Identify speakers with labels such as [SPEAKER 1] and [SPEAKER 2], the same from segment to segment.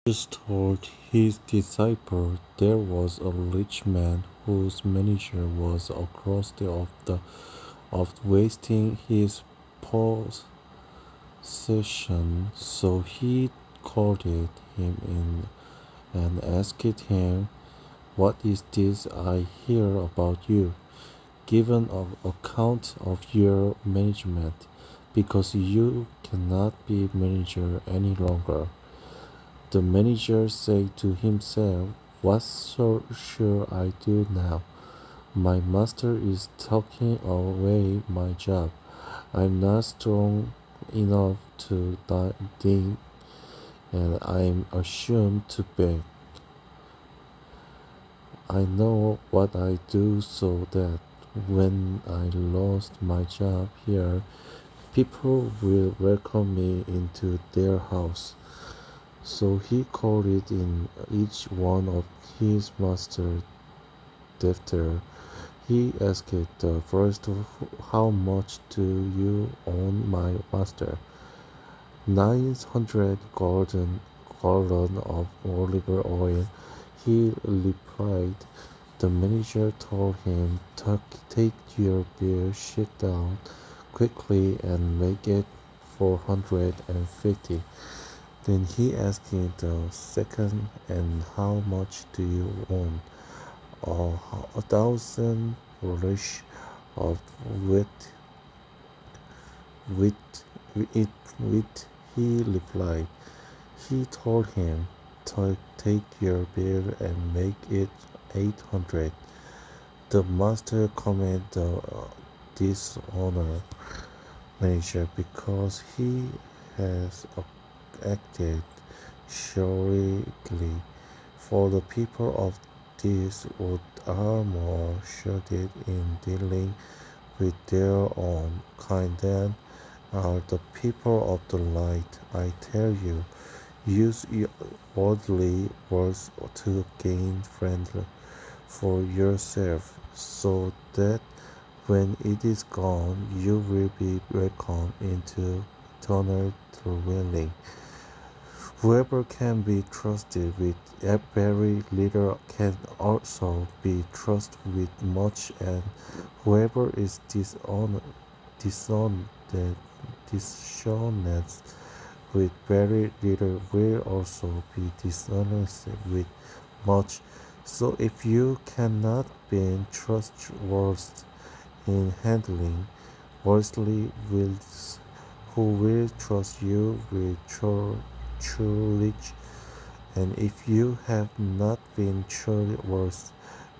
[SPEAKER 1] Jesus told his disciples there was a rich man whose manager was accused of wasting his possession. So he called him in and asked him, "What is this I hear about you? Give an account of your management, because you cannot be manager any longer." The manager said to himself, "What shall I do now? My master is taking away my job. I'm not strong enough to dig, and I'm ashamed to beg. I know what I do so that when I lost my job here, people will welcome me into their house." So he called it in each one of his master's debtor. He asked the first, "How much do you owe my master?" 900 gallon of olive oil, he replied. The manager told him, "Take your bill sheet down quickly and make it 450. Then he asked the second, "And how much do you want?" A thousand relish of wheat, wheat, wheat, he replied. He told him, Take your bill and make it 800. The master commended the dishonor manager because he has acted shrewdly, for the people of this wood are more shrewd in dealing with their own kind than are the people of the light. I tell you, use worldly words to gain friends for yourself, so that when it is gone, you will be welcomed into eternal dwelling. Whoever can be trusted with very little can also be trusted with much, and whoever is dishonest, dishonest with very little will also be dishonest with much. So if you cannot be trustworthy in handling worldly wills, who will trust you with truly? And if you have not been trustworthy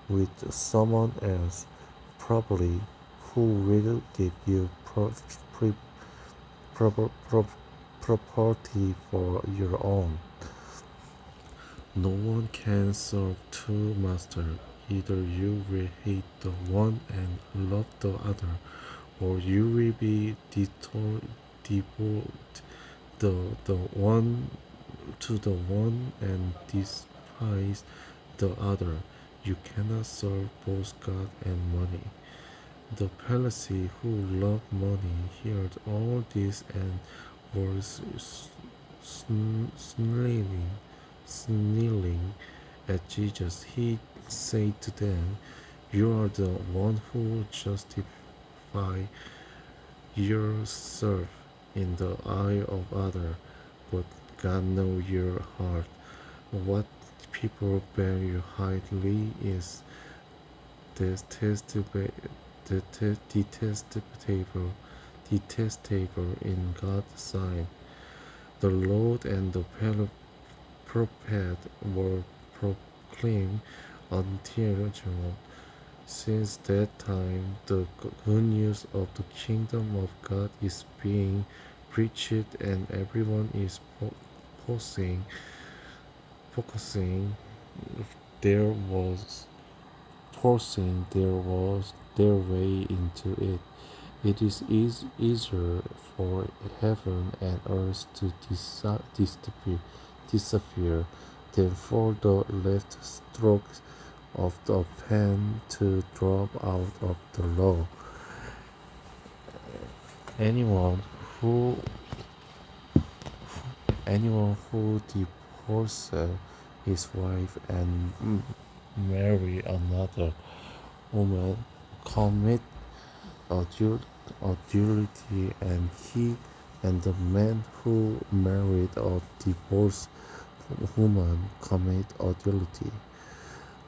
[SPEAKER 1] with someone else, probably who will give you proper property for your own? No one can serve two masters. Either you will hate the one and love the other, or you will be devoted the one to the one and despise the other. You cannot serve both God and money. The Pharisee who loved money heard all this and was sneering at Jesus. He said to them, "You are the one who justify yourself in the eye of others, but God knows your heart. What people value highly is detestable, detestable, detestable in God's sight." The Lord and the prophet were proclaimed until John. Since that time, the good news of the kingdom of God is being preached, and everyone is focusing there was their way into it. It is easier for heaven and earth to disappear than for the left stroke of the pen to drop out of the law. Anyone who anyone who forsake his wife and marry another woman, commit adul- adultery, and he and the man who married a divorced woman commit adultery.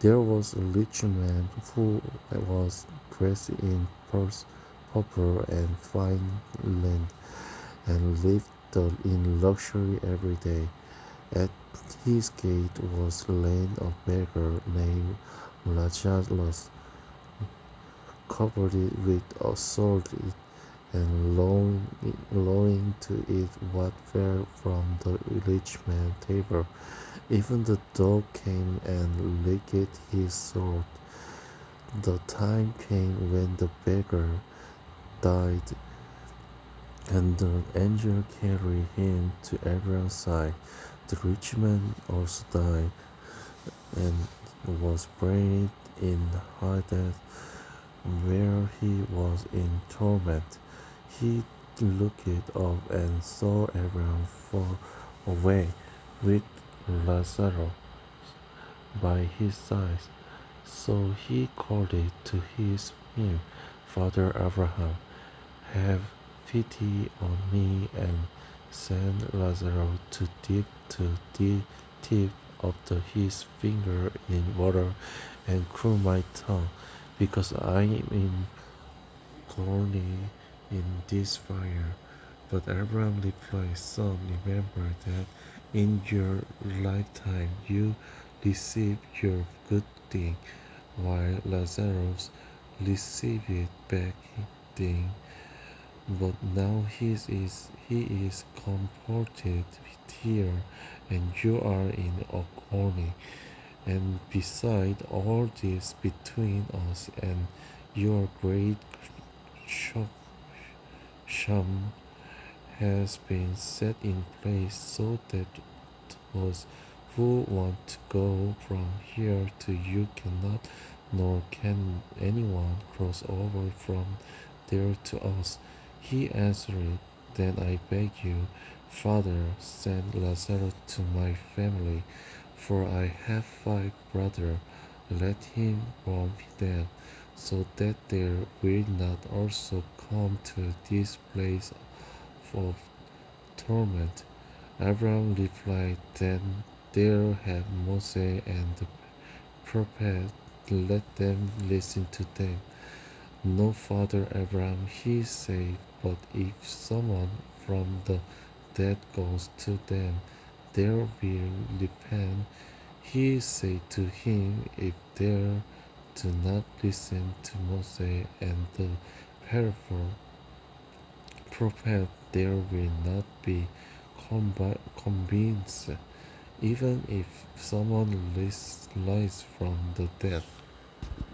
[SPEAKER 1] There was a rich man who was dressed in purple and fine linen and lived in luxury every day. At his gate was laid a beggar named Lazarus, covered with a sword and longing to eat what fell from the rich man's table. Even the dog came and licked his sword. The time came when the beggar died, and the angel carried him to Abraham's side. The rich man also died and was buried in Hades, where he was in torment. He looked up and saw Abraham far away with Lazarus by his side. So he called it to him, Father Abraham, have pity on me and send Lazarus to the tip of his finger in water and cool my tongue, because I am in thorny in this fire. But Abraham replied, Son, remember that in your lifetime you received your good thing, while Lazarus received it back thing. But now he is comforted here, and you are in agony. And beside all this, between us and your great sham has been set in place, so that those who want to go from here to you cannot, nor can anyone cross over from there to us. He answered, Then I beg you, Father, send Lazarus to my family, for I have 5 brothers. Let him warn them, so that they will not also come to this place of torment. Abraham replied, Then there have Moses and the prophets, let them listen to them. No, Father Abraham, he said, but if someone from the dead goes to them, they will repent. He said to him, If they do not listen to Moses and the prophet, they will not be convinced, even if someone lies from the dead.